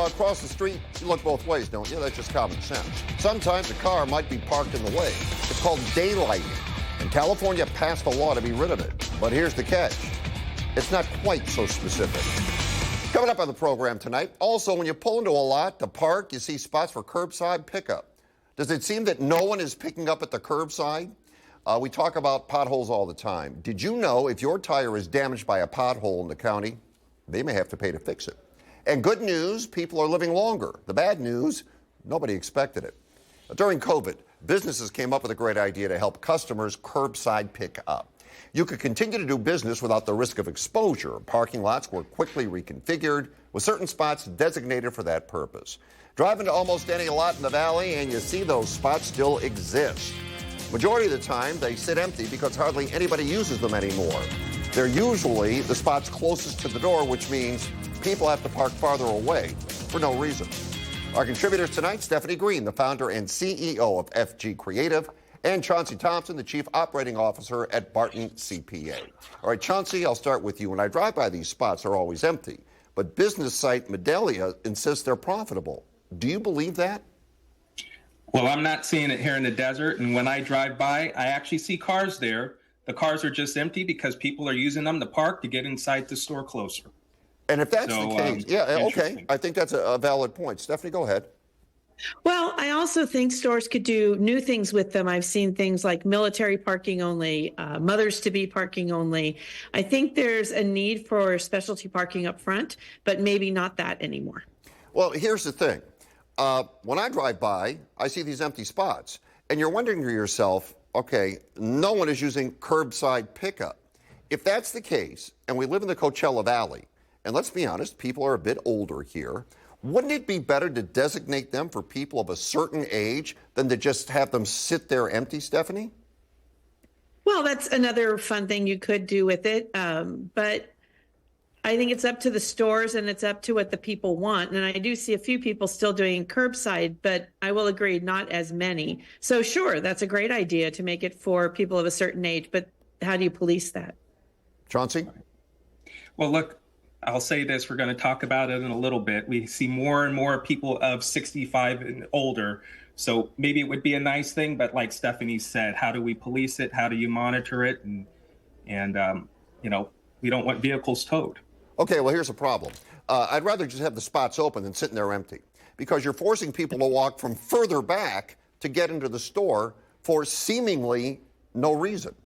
you cross the street, you look both ways, don't you? That's just common sense. Sometimes a car might be parked in the way. It's called daylighting, and California passed a law to be rid of it. But here's the catch. It's not quite so specific. Coming up on the program tonight, also when you pull into a lot to park, you see spots for curbside pickup. Does it seem that no one is picking up at the curbside? We talk about potholes all the time. Did you know if your tire is damaged by a pothole in the county, they may have to pay to fix it? And good news, people are living longer. The bad news, nobody expected it. During COVID, businesses came up with a great idea to help customers curbside pick up. You could continue to do business without the risk of exposure. Parking lots were quickly reconfigured with certain spots designated for that purpose. Drive into almost any lot in the valley and you see those spots still exist. Majority of the time, they sit empty because hardly anybody uses them anymore. They're usually the spots closest to the door, which means people have to park farther away for no reason. Our contributors tonight, Stephanie Green, the founder and CEO of FG Creative, and Chauncey Thompson, the Chief Operating Officer at Barton CPA. All right, Chauncey, I'll start with you. When I drive by these spots, they're always empty. But business site Medallia insists they're profitable. Do you believe that? Well, I'm not seeing it here in the desert. And when I drive by, I actually see cars there. The cars are just empty because people are using them to park to get inside the store closer. And if that's the case, okay. I think that's a valid point. Stephanie, go ahead. Well, I also think stores could do new things with them. I've seen things like military parking only, mothers-to-be parking only. I think there's a need for specialty parking up front, but maybe not that anymore. Well, here's the thing. When I drive by, I see these empty spots, and you're wondering to yourself, okay, no one is using curbside pickup. If that's the case, and we live in the Coachella Valley, and let's be honest, people are a bit older here, wouldn't it be better to designate them for people of a certain age than to just have them sit there empty, Stephanie? Well, that's another fun thing you could do with it, but I think it's up to the stores and it's up to what the people want. And I do see a few people still doing curbside, but I will agree, not as many. So sure, that's a great idea to make it for people of a certain age, but how do you police that? Chauncey? Well, look, I'll say this, we're going to talk about it in a little bit. We see more and more people of 65 and older. So maybe it would be a nice thing, but like Stephanie said, how do we police it? How do you monitor it? And we don't want vehicles towed. Okay, well, here's the problem. I'd rather just have the spots open than sitting there empty because you're forcing people to walk from further back to get into the store for seemingly no reason.